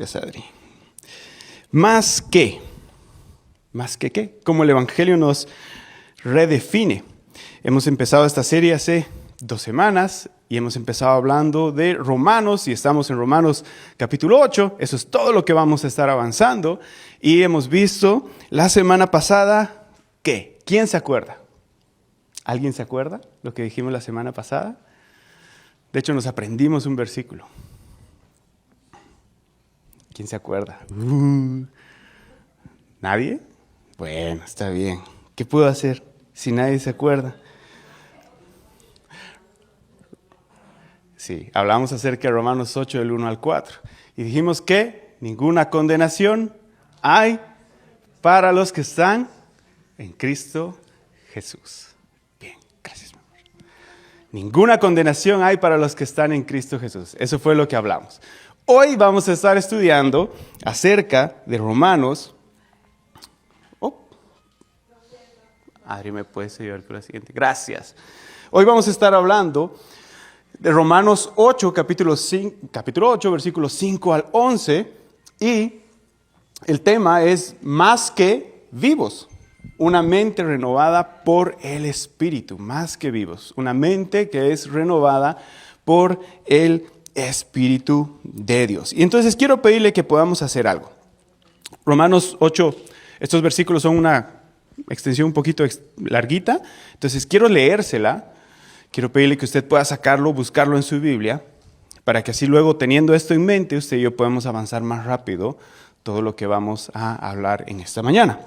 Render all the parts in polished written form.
Gracias, Adri. Más que qué, como el Evangelio nos redefine. Hemos empezado esta serie hace 2 semanas y hemos empezado hablando de Romanos y estamos en Romanos capítulo 8. Eso es todo lo que vamos a estar avanzando. Y hemos visto la semana pasada, ¿qué? ¿Quién se acuerda? ¿Alguien se acuerda lo que dijimos la semana pasada? De hecho, nos aprendimos un versículo. ¿Quién se acuerda? ¿Nadie? Bueno, está bien. ¿Qué puedo hacer si nadie se acuerda? Sí, hablamos acerca de Romanos 8, del 1 al 4. Y dijimos que ninguna condenación hay para los que están en Cristo Jesús. Bien, gracias, mi amor. Ninguna condenación hay para los que están en Cristo Jesús. Eso fue lo que hablamos. Hoy vamos a estar estudiando acerca de Romanos. Adri, ¿me puedes ayudar con la siguiente? Gracias. Hoy vamos a estar hablando de Romanos 8, capítulo 8, versículos 5 al 11. Y el tema es más que vivos. Una mente renovada por el Espíritu. Más que vivos. Una mente que es renovada por el Espíritu de Dios. Y entonces quiero pedirle que podamos hacer algo. Romanos 8, estos versículos son una extensión un poquito larguita, entonces quiero leérsela, quiero pedirle que usted pueda sacarlo, buscarlo en su Biblia, para que así luego, teniendo esto en mente, usted y yo podemos avanzar más rápido todo lo que vamos a hablar en esta mañana.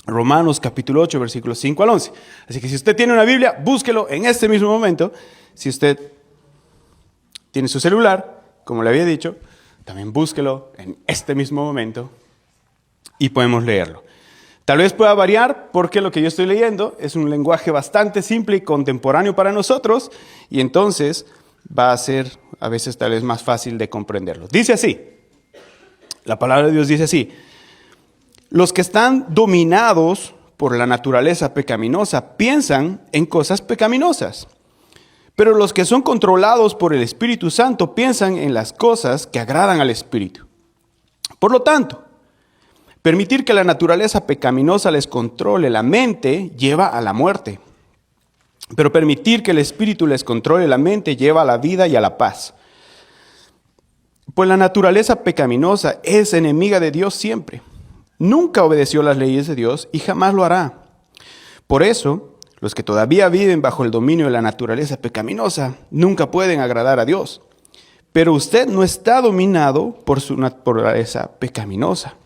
Romanos capítulo 8, versículos 5 al 11. Así que si usted tiene una Biblia, búsquelo en este mismo momento. Si usted tiene su celular, como le había dicho, también búsquelo en este mismo momento y podemos leerlo. Tal vez pueda variar porque lo que yo estoy leyendo es un lenguaje bastante simple y contemporáneo para nosotros y entonces va a ser a veces tal vez más fácil de comprenderlo. Dice así, la palabra de Dios dice así: los que están dominados por la naturaleza pecaminosa piensan en cosas pecaminosas, pero los que son controlados por el Espíritu Santo piensan en las cosas que agradan al Espíritu. Por lo tanto, permitir que la naturaleza pecaminosa les controle la mente lleva a la muerte. Pero permitir que el Espíritu les controle la mente lleva a la vida y a la paz. Pues la naturaleza pecaminosa es enemiga de Dios siempre. Nunca obedeció las leyes de Dios y jamás lo hará. Por eso, los que todavía viven bajo el dominio de la naturaleza pecaminosa nunca pueden agradar a Dios. Pero usted no está dominado por su naturaleza pecaminosa.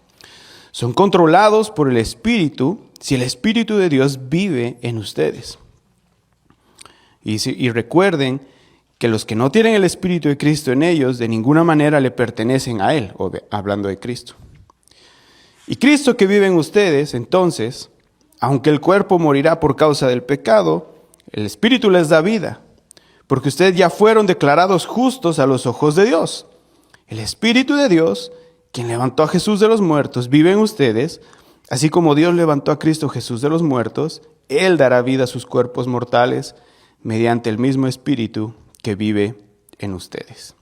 Son controlados por el Espíritu si el Espíritu de Dios vive en ustedes. Y recuerden que los que no tienen el Espíritu de Cristo en ellos de ninguna manera le pertenecen a Él, hablando de Cristo. Y Cristo que vive en ustedes, entonces, aunque el cuerpo morirá por causa del pecado, el Espíritu les da vida, porque ustedes ya fueron declarados justos a los ojos de Dios. El Espíritu de Dios, quien levantó a Jesús de los muertos, vive en ustedes, así como Dios levantó a Cristo Jesús de los muertos, Él dará vida a sus cuerpos mortales mediante el mismo Espíritu que vive en ustedes.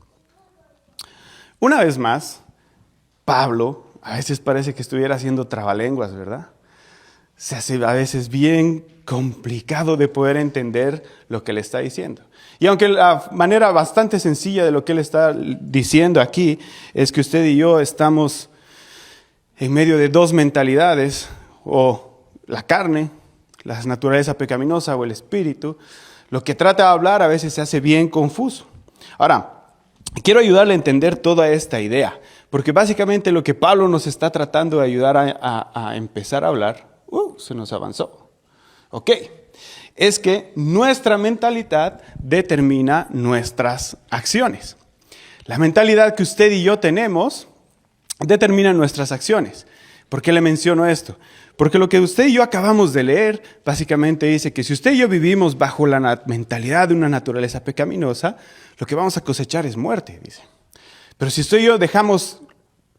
Una vez más, Pablo, a veces parece que estuviera haciendo trabalenguas, ¿verdad? Se hace a veces bien complicado de poder entender lo que le está diciendo. Y aunque la manera bastante sencilla de lo que él está diciendo aquí es que usted y yo estamos en medio de 2 mentalidades, o la carne, la naturaleza pecaminosa o el espíritu, lo que trata de hablar a veces se hace bien confuso. Ahora, quiero ayudarle a entender toda esta idea, porque básicamente lo que Pablo nos está tratando de ayudar a empezar a hablar, se nos avanzó. Ok. Es que nuestra mentalidad determina nuestras acciones. La mentalidad que usted y yo tenemos determina nuestras acciones. ¿Por qué le menciono esto? Porque lo que usted y yo acabamos de leer básicamente dice que si usted y yo vivimos bajo la mentalidad de una naturaleza pecaminosa, lo que vamos a cosechar es muerte, dice. Pero si usted y yo dejamos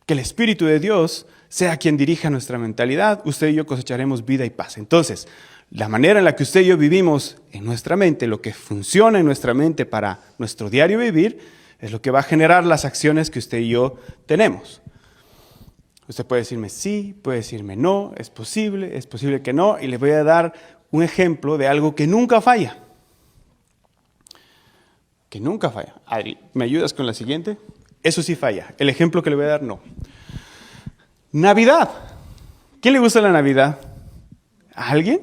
que el Espíritu de Dios sea quien dirija nuestra mentalidad, usted y yo cosecharemos vida y paz. Entonces, la manera en la que usted y yo vivimos en nuestra mente, lo que funciona en nuestra mente para nuestro diario vivir, Es lo que va a generar las acciones que usted y yo tenemos. Usted puede decirme sí, puede decirme no, es posible que no, y le voy a dar un ejemplo de algo que nunca falla. Que nunca falla. Adri, ¿me ayudas con la siguiente? Eso sí falla. El ejemplo que le voy a dar, no. Navidad. ¿Quién le gusta la Navidad? ¿A alguien?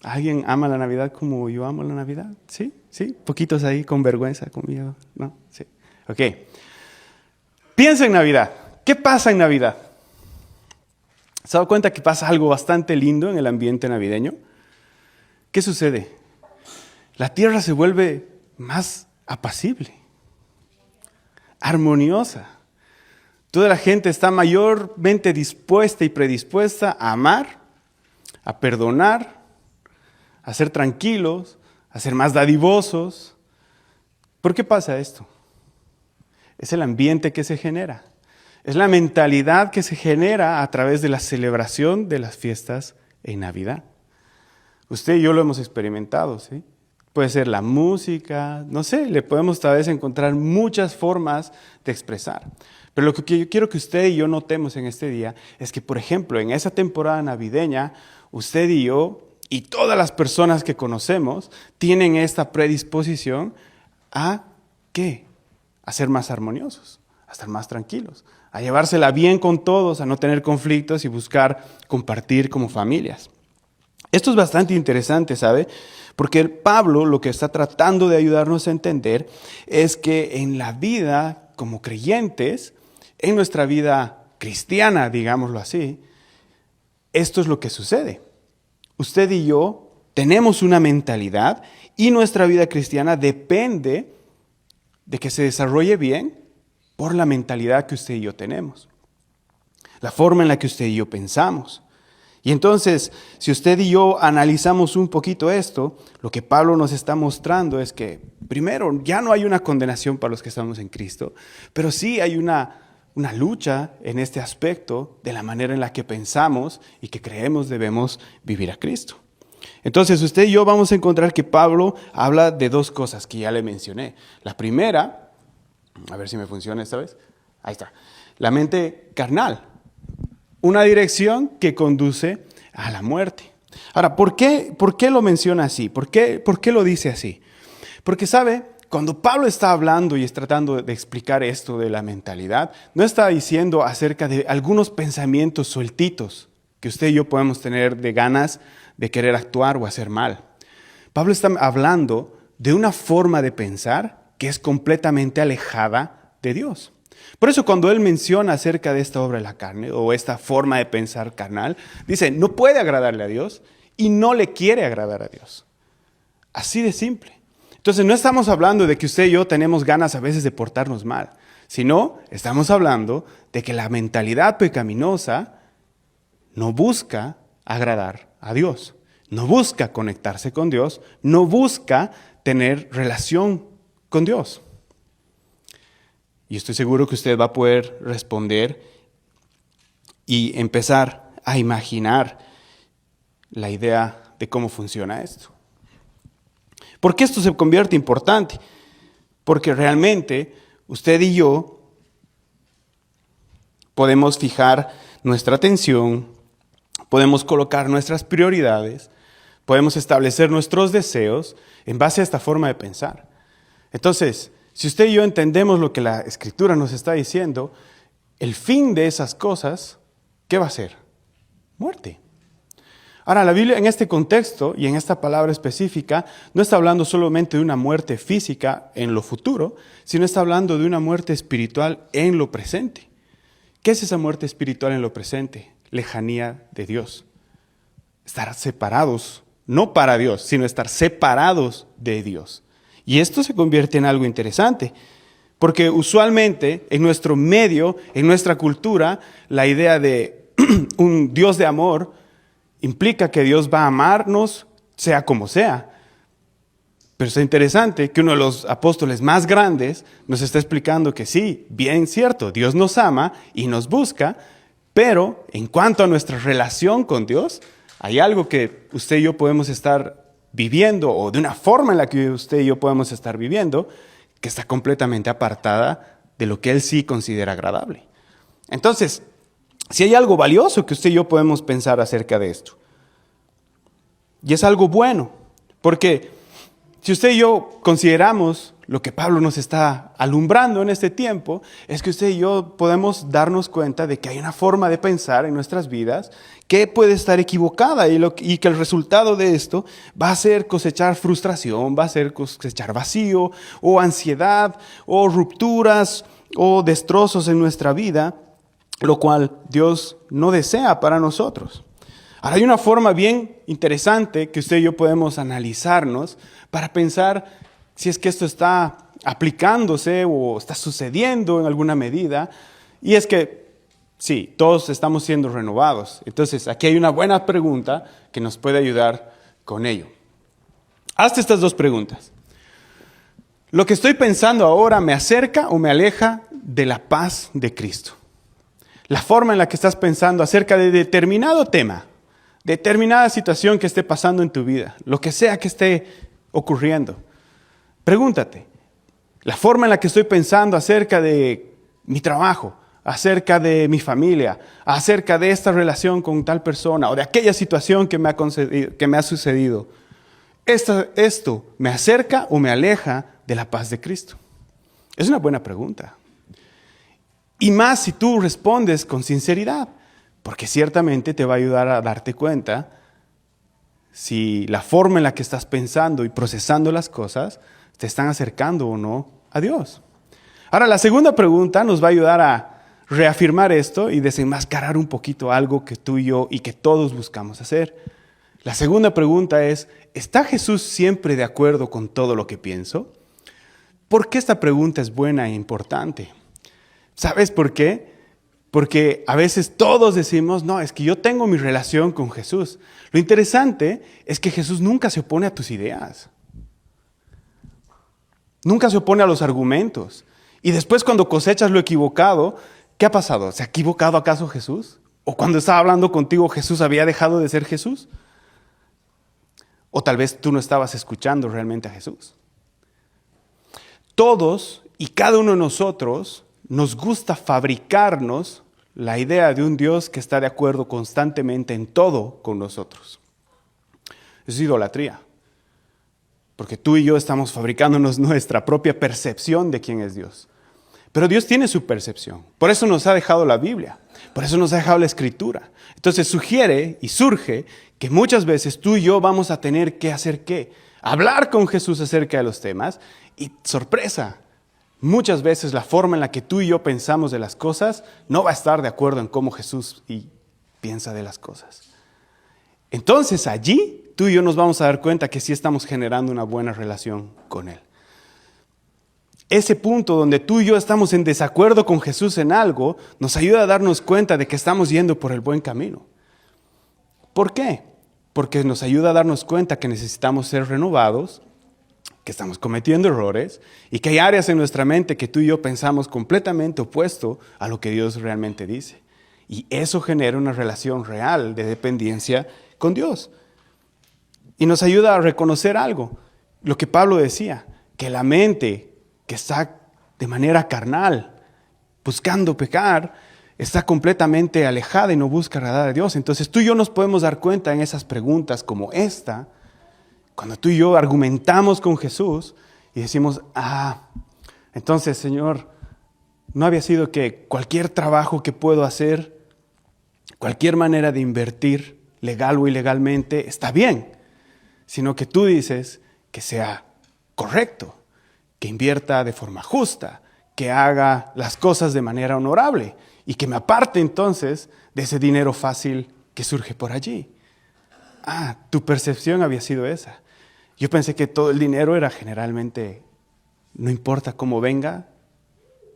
¿Alguien ama la Navidad como yo amo la Navidad? ¿Sí? ¿Sí? Poquitos ahí con vergüenza conmigo. ¿No? Sí. Ok. Piensa en Navidad. ¿Qué pasa en Navidad? ¿Se ha dado cuenta que pasa algo bastante lindo en el ambiente navideño? ¿Qué sucede? La tierra se vuelve más apacible, armoniosa. Toda la gente está mayormente dispuesta y predispuesta a amar, a perdonar, a ser tranquilos, a ser más dadivosos. ¿Por qué pasa esto? Es el ambiente que se genera. Es la mentalidad que se genera a través de la celebración de las fiestas en Navidad. Usted y yo lo hemos experimentado, ¿sí? Puede ser la música, no sé, le podemos tal vez encontrar muchas formas de expresar. Pero lo que yo quiero que usted y yo notemos en este día es que, por ejemplo, en esa temporada navideña, usted y yo y todas las personas que conocemos tienen esta predisposición a ¿qué? A ser más armoniosos, a estar más tranquilos, a llevársela bien con todos, a no tener conflictos y buscar compartir como familias. Esto es bastante interesante, ¿sabe? Porque Pablo lo que está tratando de ayudarnos a entender es que en la vida como creyentes, en nuestra vida cristiana, digámoslo así, esto es lo que sucede. Usted y yo tenemos una mentalidad y nuestra vida cristiana depende de que se desarrolle bien por la mentalidad que usted y yo tenemos, la forma en la que usted y yo pensamos. Y entonces, si usted y yo analizamos un poquito esto, lo que Pablo nos está mostrando es que, primero, ya no hay una condenación para los que estamos en Cristo, pero sí hay una lucha en este aspecto de la manera en la que pensamos y que creemos debemos vivir a Cristo. Entonces, usted y yo vamos a encontrar que Pablo habla de dos cosas que ya le mencioné. La primera, a ver si me funciona esta vez, ahí está, la mente carnal. Una dirección que conduce a la muerte. Ahora, ¿por qué lo menciona así? ¿Por qué lo dice así? Porque, ¿sabe? Cuando Pablo está hablando y está tratando de explicar esto de la mentalidad, no está diciendo acerca de algunos pensamientos sueltitos que usted y yo podemos tener de ganas de querer actuar o hacer mal. Pablo está hablando de una forma de pensar que es completamente alejada de Dios. Por eso cuando él menciona acerca de esta obra de la carne o esta forma de pensar carnal, dice, no puede agradarle a Dios y no le quiere agradar a Dios. Así de simple. Entonces no estamos hablando de que usted y yo tenemos ganas a veces de portarnos mal, sino estamos hablando de que la mentalidad pecaminosa no busca agradar a Dios, no busca conectarse con Dios, no busca tener relación con Dios. Y estoy seguro que usted va a poder responder y empezar a imaginar la idea de cómo funciona esto. ¿Por qué esto se convierte importante? Porque realmente usted y yo podemos fijar nuestra atención, podemos colocar nuestras prioridades, podemos establecer nuestros deseos en base a esta forma de pensar. Entonces, si usted y yo entendemos lo que la Escritura nos está diciendo, el fin de esas cosas, ¿qué va a ser? Muerte. Ahora, la Biblia en este contexto y en esta palabra específica no está hablando solamente de una muerte física en lo futuro, sino está hablando de una muerte espiritual en lo presente. ¿Qué es esa muerte espiritual en lo presente? Lejanía de Dios. Estar separados, no para Dios, sino estar separados de Dios. Y esto se convierte en algo interesante, porque usualmente en nuestro medio, en nuestra cultura, la idea de un Dios de amor implica que Dios va a amarnos sea como sea. Pero es interesante que uno de los apóstoles más grandes nos está explicando que sí, bien cierto, Dios nos ama y nos busca, pero en cuanto a nuestra relación con Dios, hay algo que usted y yo podemos estar viviendo, o de una forma en la que usted y yo podemos estar viviendo, que está completamente apartada de lo que Él sí considera agradable. Entonces, si hay algo valioso que usted y yo podemos pensar acerca de esto, y es algo bueno, porque si usted y yo consideramos lo que Pablo nos está alumbrando en este tiempo, es que usted y yo podemos darnos cuenta de que hay una forma de pensar en nuestras vidas que puede estar equivocada y que el resultado de esto va a ser cosechar frustración, va a ser cosechar vacío o ansiedad o rupturas o destrozos en nuestra vida, lo cual Dios no desea para nosotros. Ahora hay una forma bien interesante que usted y yo podemos analizarnos para pensar si es que esto está aplicándose o está sucediendo en alguna medida. Y es que sí, todos estamos siendo renovados. Entonces aquí hay una buena pregunta que nos puede ayudar con ello. Hazte estas dos preguntas. ¿Lo que estoy pensando ahora me acerca o me aleja de la paz de Cristo? La forma en la que estás pensando acerca de determinado tema, determinada situación que esté pasando en tu vida, lo que sea que esté ocurriendo. Pregúntate, la forma en la que estoy pensando acerca de mi trabajo, acerca de mi familia, acerca de esta relación con tal persona o de aquella situación que me ha sucedido, ¿esto me acerca o me aleja de la paz de Cristo? Es una buena pregunta. Y más si tú respondes con sinceridad, porque ciertamente te va a ayudar a darte cuenta si la forma en la que estás pensando y procesando las cosas te están acercando o no a Dios. Ahora, la segunda pregunta nos va a ayudar a reafirmar esto y desenmascarar un poquito algo que tú y yo y que todos buscamos hacer. La segunda pregunta es, ¿está Jesús siempre de acuerdo con todo lo que pienso? ¿Por qué esta pregunta es buena e importante? ¿Sabes por qué? Porque a veces todos decimos, no, es que yo tengo mi relación con Jesús. Lo interesante es que Jesús nunca se opone a tus ideas. Nunca se opone a los argumentos. Y después cuando cosechas lo equivocado, ¿qué ha pasado? ¿Se ha equivocado acaso Jesús? ¿O cuando estaba hablando contigo Jesús había dejado de ser Jesús? O tal vez tú no estabas escuchando realmente a Jesús. Todos y cada uno de nosotros nos gusta fabricarnos la idea de un Dios que está de acuerdo constantemente en todo con nosotros. Eso es idolatría. Porque tú y yo estamos fabricándonos nuestra propia percepción de quién es Dios. Pero Dios tiene su percepción. Por eso nos ha dejado la Biblia. Por eso nos ha dejado la Escritura. Entonces sugiere y surge que muchas veces tú y yo vamos a tener que hacer ¿qué? Hablar con Jesús acerca de los temas. Y sorpresa, muchas veces la forma en la que tú y yo pensamos de las cosas no va a estar de acuerdo en cómo Jesús piensa de las cosas. Entonces allí tú y yo nos vamos a dar cuenta que sí estamos generando una buena relación con Él. Ese punto donde tú y yo estamos en desacuerdo con Jesús en algo nos ayuda a darnos cuenta de que estamos yendo por el buen camino. ¿Por qué? Porque nos ayuda a darnos cuenta que necesitamos ser renovados, que estamos cometiendo errores y que hay áreas en nuestra mente que tú y yo pensamos completamente opuesto a lo que Dios realmente dice. Y eso genera una relación real de dependencia con Dios. Y nos ayuda a reconocer algo, lo que Pablo decía, que la mente que está de manera carnal, buscando pecar, está completamente alejada y no busca agradar a Dios. Entonces tú y yo nos podemos dar cuenta en esas preguntas como esta, cuando tú y yo argumentamos con Jesús y decimos, entonces Señor, no había sido que cualquier trabajo que puedo hacer, cualquier manera de invertir, legal o ilegalmente, está bien, sino que tú dices que sea correcto, que invierta de forma justa, que haga las cosas de manera honorable y que me aparte entonces de ese dinero fácil que surge por allí. Tu percepción había sido esa. Yo pensé que todo el dinero era generalmente, no importa cómo venga,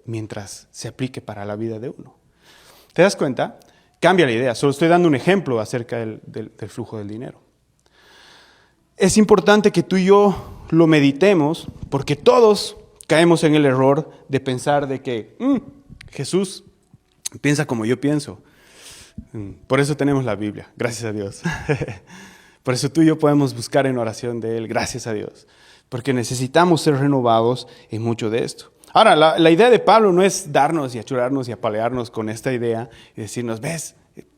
mientras se aplique para la vida de uno. ¿Te das cuenta? Cambia la idea. Solo estoy dando un ejemplo acerca del flujo del dinero. Es importante que tú y yo lo meditemos porque todos caemos en el error de pensar de que Jesús piensa como yo pienso. Por eso tenemos la Biblia, gracias a Dios. Por eso tú y yo podemos buscar en oración de Él, gracias a Dios. porque necesitamos ser renovados en mucho de esto. Ahora, la idea de Pablo no es darnos y achurarnos y apalearnos con esta idea y decirnos, ves,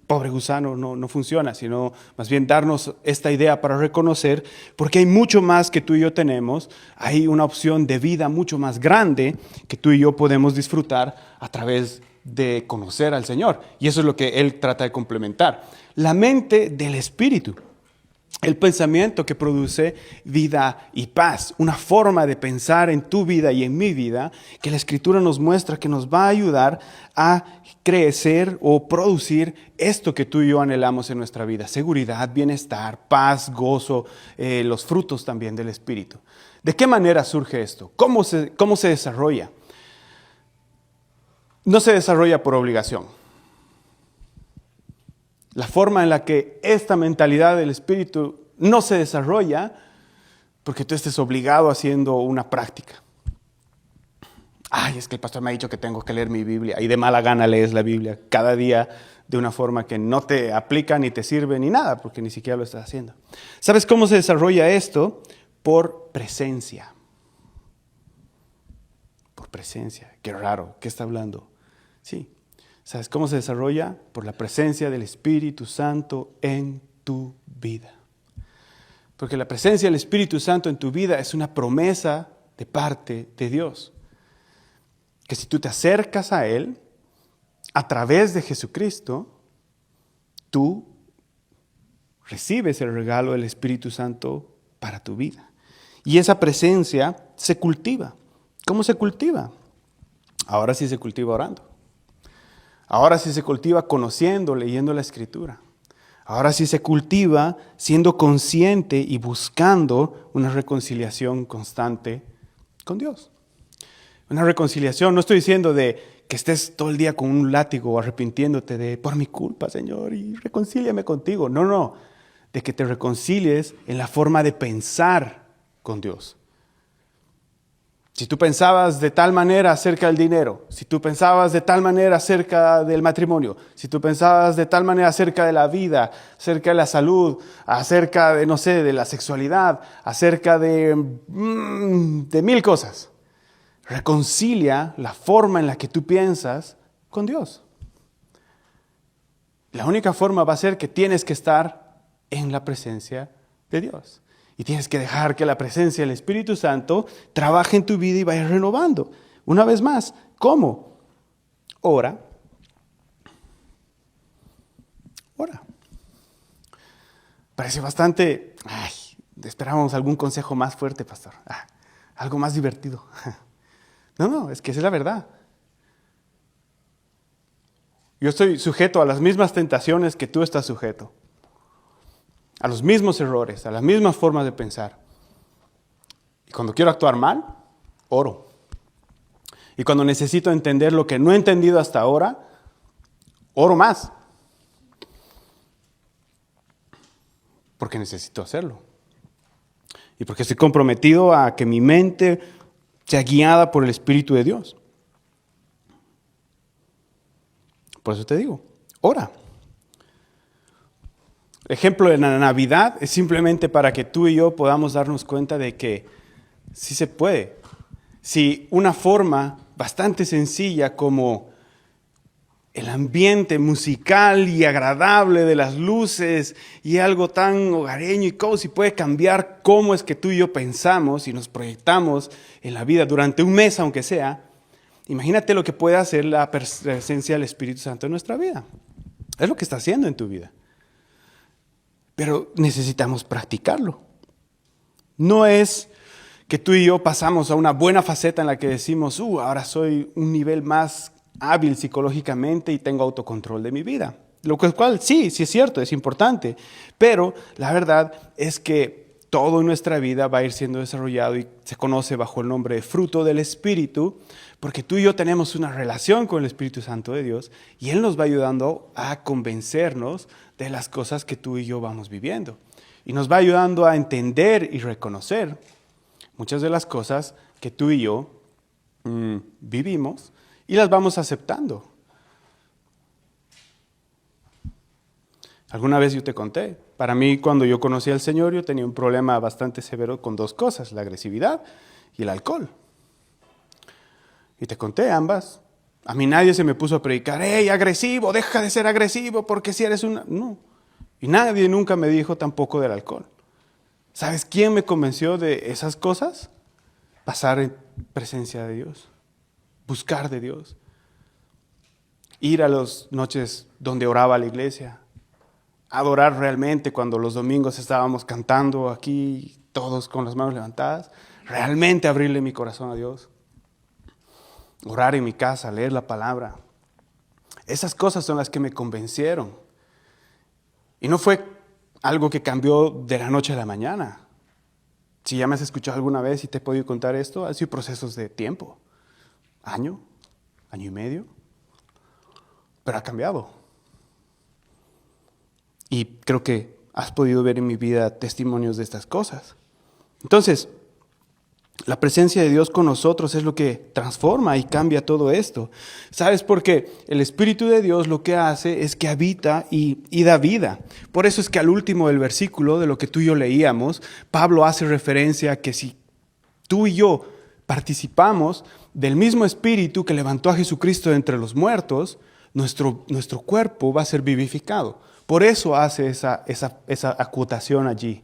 pobre gusano, no funciona, sino más bien darnos esta idea para reconocer, porque hay mucho más que tú y yo tenemos, hay una opción de vida mucho más grande que tú y yo podemos disfrutar a través de conocer al Señor. Y eso es lo que Él trata de complementar. La mente del Espíritu. El pensamiento que produce vida y paz, una forma de pensar en tu vida y en mi vida que la Escritura nos muestra que nos va a ayudar a crecer o producir esto que tú y yo anhelamos en nuestra vida: seguridad, bienestar, paz, gozo, los frutos también del Espíritu. ¿De qué manera surge esto? ¿Cómo se desarrolla? No se desarrolla por obligación. La forma en la que esta mentalidad del Espíritu no se desarrolla porque tú estés obligado haciendo una práctica. Ay, es que el pastor me ha dicho que tengo que leer mi Biblia, y de mala gana lees la Biblia cada día de una forma que no te aplica ni te sirve ni nada, porque ni siquiera lo estás haciendo. ¿Sabes cómo se desarrolla esto? Por presencia. Por presencia. Qué raro, ¿qué está hablando? Sí. ¿Sabes cómo se desarrolla? Por la presencia del Espíritu Santo en tu vida. Porque la presencia del Espíritu Santo en tu vida es una promesa de parte de Dios. Que si tú te acercas a Él, a través de Jesucristo, tú recibes el regalo del Espíritu Santo para tu vida. Y esa presencia se cultiva. ¿Cómo se cultiva? Ahora sí se cultiva orando. Ahora sí se cultiva conociendo, leyendo la Escritura. Ahora sí se cultiva siendo consciente y buscando una reconciliación constante con Dios. Una reconciliación, no estoy diciendo de que estés todo el día con un látigo arrepintiéndote de por mi culpa, Señor, y reconcíliame contigo. No, de que te reconcilies en la forma de pensar con Dios. Si tú pensabas de tal manera acerca del dinero, si tú pensabas de tal manera acerca del matrimonio, si tú pensabas de tal manera acerca de la vida, acerca de la salud, acerca de, no sé, de la sexualidad, acerca de mil cosas, reconcilia la forma en la que tú piensas con Dios. La única forma va a ser que tienes que estar en la presencia de Dios. Y tienes que dejar que la presencia del Espíritu Santo trabaje en tu vida y vaya renovando. Una vez más, ¿cómo? Ora. Parece bastante... esperábamos algún consejo más fuerte, pastor. Algo más divertido. No, es que esa es la verdad. Yo estoy sujeto a las mismas tentaciones que tú estás sujeto. A los mismos errores, a las mismas formas de pensar. Y cuando quiero actuar mal, oro. Y cuando necesito entender lo que no he entendido hasta ahora, oro más. Porque necesito hacerlo. Y porque estoy comprometido a que mi mente sea guiada por el Espíritu de Dios. Por eso te digo, ora. El ejemplo de la Navidad es simplemente para que tú y yo podamos darnos cuenta de que sí se puede. Si una forma bastante sencilla como el ambiente musical y agradable de las luces y algo tan hogareño y cozy puede cambiar cómo es que tú y yo pensamos y nos proyectamos en la vida durante un mes, aunque sea, imagínate lo que puede hacer la presencia del Espíritu Santo en nuestra vida. Es lo que está haciendo en tu vida. Pero necesitamos practicarlo. No es que tú y yo pasamos a una buena faceta en la que decimos, ahora soy un nivel más hábil psicológicamente y tengo autocontrol de mi vida. Lo cual sí es cierto, es importante. Pero la verdad es que todo en nuestra vida va a ir siendo desarrollado y se conoce bajo el nombre de fruto del Espíritu, porque tú y yo tenemos una relación con el Espíritu Santo de Dios y Él nos va ayudando a convencernos de las cosas que tú y yo vamos viviendo. Y nos va ayudando a entender y reconocer muchas de las cosas que tú y yo vivimos y las vamos aceptando. Alguna vez yo te conté Para mí, cuando yo conocí al Señor, yo tenía un problema bastante severo con dos cosas, la agresividad y el alcohol. Y te conté ambas. A mí nadie se me puso a predicar, ¡hey, agresivo, deja de ser agresivo porque si eres una... No. Y nadie nunca me dijo tampoco del alcohol. ¿Sabes quién me convenció de esas cosas? Pasar en presencia de Dios, buscar de Dios, ir a las noches donde oraba a la iglesia, adorar realmente cuando los domingos estábamos cantando aquí, todos con las manos levantadas, realmente abrirle mi corazón a Dios, orar en mi casa, leer la palabra. Esas cosas son las que me convencieron. Y no fue algo que cambió de la noche a la mañana. Si ya me has escuchado alguna vez y te he podido contar esto, han sido procesos de tiempo, año y medio, pero ha cambiado. Y creo que has podido ver en mi vida testimonios de estas cosas. Entonces, la presencia de Dios con nosotros es lo que transforma y cambia todo esto. ¿Sabes por qué? El Espíritu de Dios lo que hace es que habita y da vida. Por eso es que al último del versículo de lo que tú y yo leíamos, Pablo hace referencia a que si tú y yo participamos del mismo Espíritu que levantó a Jesucristo de entre los muertos, nuestro cuerpo va a ser vivificado. Por eso hace esa acotación allí.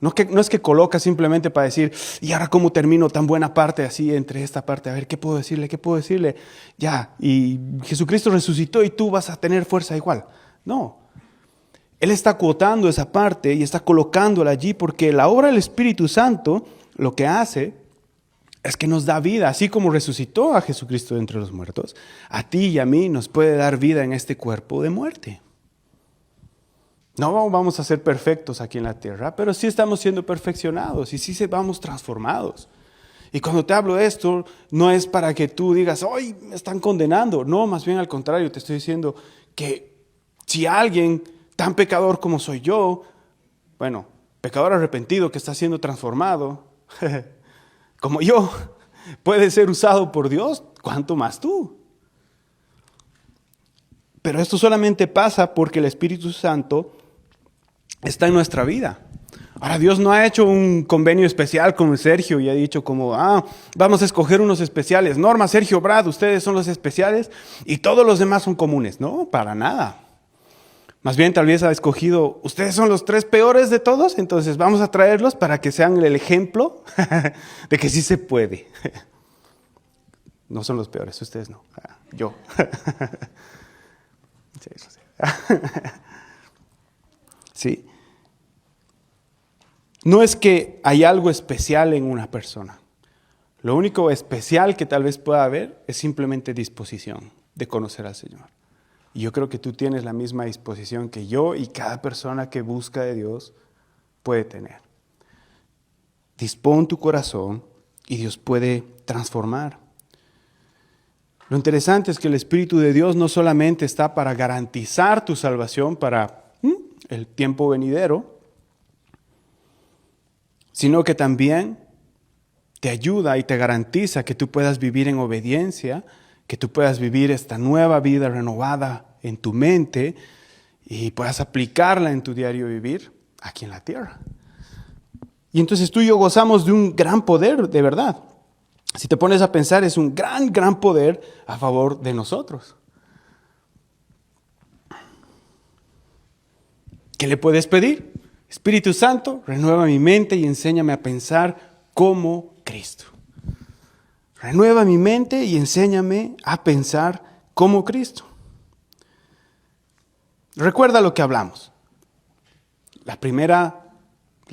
No es que coloca simplemente para decir, ¿y ahora cómo termino tan buena parte así entre esta parte? A ver, ¿qué puedo decirle? ¿Qué puedo decirle? Ya, y Jesucristo resucitó y tú vas a tener fuerza igual. No. Él está acotando esa parte y está colocándola allí porque la obra del Espíritu Santo lo que hace es que nos da vida. Así como resucitó a Jesucristo de entre los muertos, a ti y a mí nos puede dar vida en este cuerpo de muerte. No vamos a ser perfectos aquí en la tierra, pero sí estamos siendo perfeccionados y sí vamos transformados. Y cuando te hablo de esto, no es para que tú digas, ¡ay, me están condenando! No, más bien al contrario, te estoy diciendo que si alguien tan pecador como soy yo, bueno, pecador arrepentido que está siendo transformado, como yo, puede ser usado por Dios, ¿cuánto más tú? Pero esto solamente pasa porque el Espíritu Santo está en nuestra vida. Ahora, Dios no ha hecho un convenio especial con Sergio y ha dicho como, vamos a escoger unos especiales. Norma, Sergio, Brad, ustedes son los especiales y todos los demás son comunes. No, para nada. Más bien tal vez ha escogido, ustedes son los 3 peores de todos, entonces vamos a traerlos para que sean el ejemplo de que sí se puede. No son los peores, ustedes no, yo. Sí. No es que hay algo especial en una persona. Lo único especial que tal vez pueda haber es simplemente disposición de conocer al Señor. Y yo creo que tú tienes la misma disposición que yo y cada persona que busca de Dios puede tener. Dispón tu corazón y Dios puede transformar. Lo interesante es que el Espíritu de Dios no solamente está para garantizar tu salvación para el tiempo venidero, sino que también te ayuda y te garantiza que tú puedas vivir en obediencia, que tú puedas vivir esta nueva vida renovada en tu mente y puedas aplicarla en tu diario vivir aquí en la tierra. Y entonces tú y yo gozamos de un gran poder, de verdad. Si te pones a pensar, es un gran poder a favor de nosotros. ¿Qué le puedes pedir? Espíritu Santo, renueva mi mente y enséñame a pensar como Cristo. Renueva mi mente y enséñame a pensar como Cristo. Recuerda lo que hablamos. La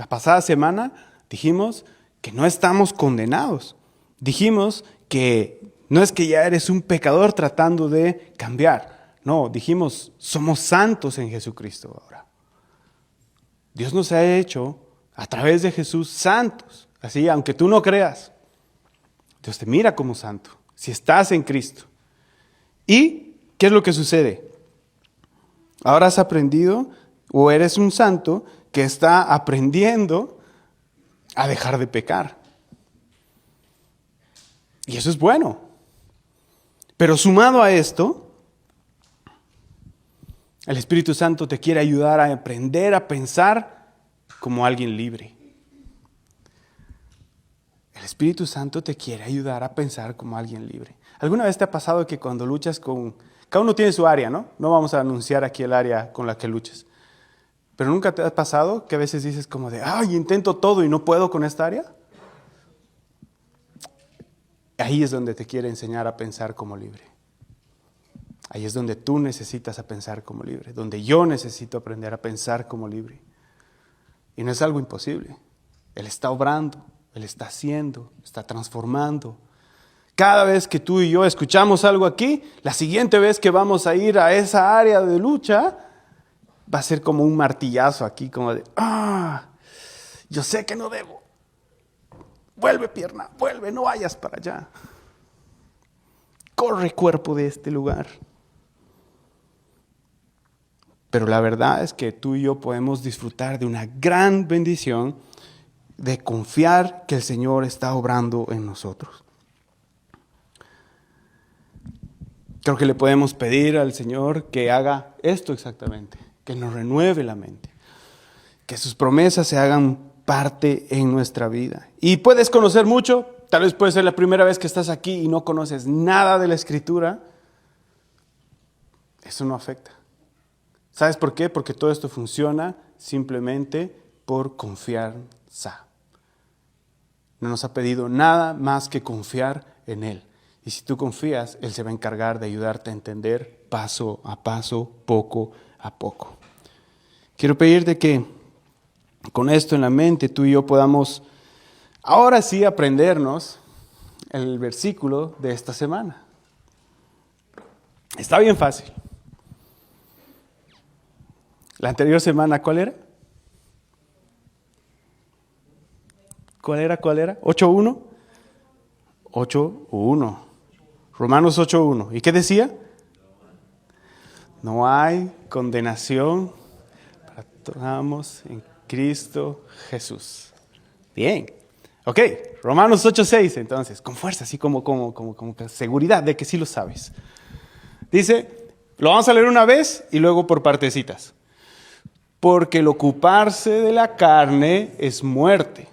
pasada semana dijimos que no estamos condenados. Dijimos que no es que ya eres un pecador tratando de cambiar. No, dijimos somos santos en Jesucristo ahora. Dios nos ha hecho a través de Jesús santos. Así, aunque tú no creas, Dios te mira como santo, si estás en Cristo. ¿Y qué es lo que sucede? Ahora has aprendido o eres un santo que está aprendiendo a dejar de pecar. Y eso es bueno. Pero sumado a esto, El Espíritu Santo te quiere ayudar a aprender a pensar como alguien libre. El Espíritu Santo te quiere ayudar a pensar como alguien libre. ¿Alguna vez te ha pasado que cuando luchas con... Cada uno tiene su área, ¿no? No vamos a anunciar aquí el área con la que luches. Pero ¿nunca te ha pasado que a veces dices como de, ay, intento todo y no puedo con esta área? Ahí es donde te quiere enseñar a pensar como libre. Ahí es donde tú necesitas a pensar como libre. Donde yo necesito aprender a pensar como libre. Y no es algo imposible. Él está obrando. Él está haciendo, está transformando. Cada vez que tú y yo escuchamos algo aquí, la siguiente vez que vamos a ir a esa área de lucha, va a ser como un martillazo aquí, como de, yo sé que no debo. Vuelve pierna, vuelve, no vayas para allá. Corre cuerpo de este lugar. Pero la verdad es que tú y yo podemos disfrutar de una gran bendición de confiar que el Señor está obrando en nosotros. Creo que le podemos pedir al Señor que haga esto exactamente, que nos renueve la mente, que sus promesas se hagan parte en nuestra vida. Y puedes conocer mucho, tal vez puede ser la primera vez que estás aquí y no conoces nada de la Escritura. Eso no afecta. ¿Sabes por qué? Porque todo esto funciona simplemente por confianza. No nos ha pedido nada más que confiar en Él. Y si tú confías, Él se va a encargar de ayudarte a entender paso a paso, poco a poco. Quiero pedirte que con esto en la mente tú y yo podamos ahora sí aprendernos el versículo de esta semana. Está bien fácil. La anterior semana, ¿cuál era? ¿Cuál era? 8.1. 8.1. Romanos 8.1. ¿Y qué decía? No hay condenación para todos en Cristo Jesús. Bien. Ok, Romanos 8.6 entonces, con fuerza, así como seguridad de que sí lo sabes. Dice, lo vamos a leer una vez y luego por partecitas. Porque el ocuparse de la carne es muerte,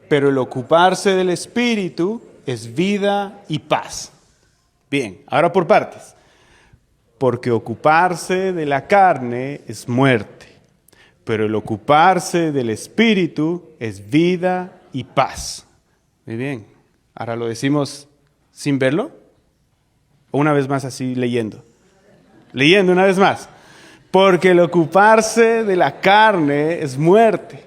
pero el ocuparse del Espíritu es vida y paz. Bien, ahora por partes. Porque ocuparse de la carne es muerte, pero el ocuparse del Espíritu es vida y paz. Muy bien, ahora lo decimos sin verlo, o una vez más así leyendo. Leyendo una vez más. Porque el ocuparse de la carne es muerte,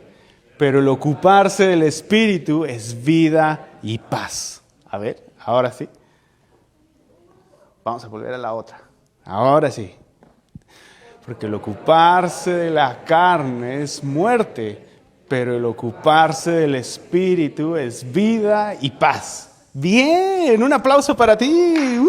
pero el ocuparse del Espíritu es vida y paz. A ver, ahora sí. Vamos a volver a la otra. Ahora sí. Porque el ocuparse de la carne es muerte, pero el ocuparse del Espíritu es vida y paz. Bien, un aplauso para ti.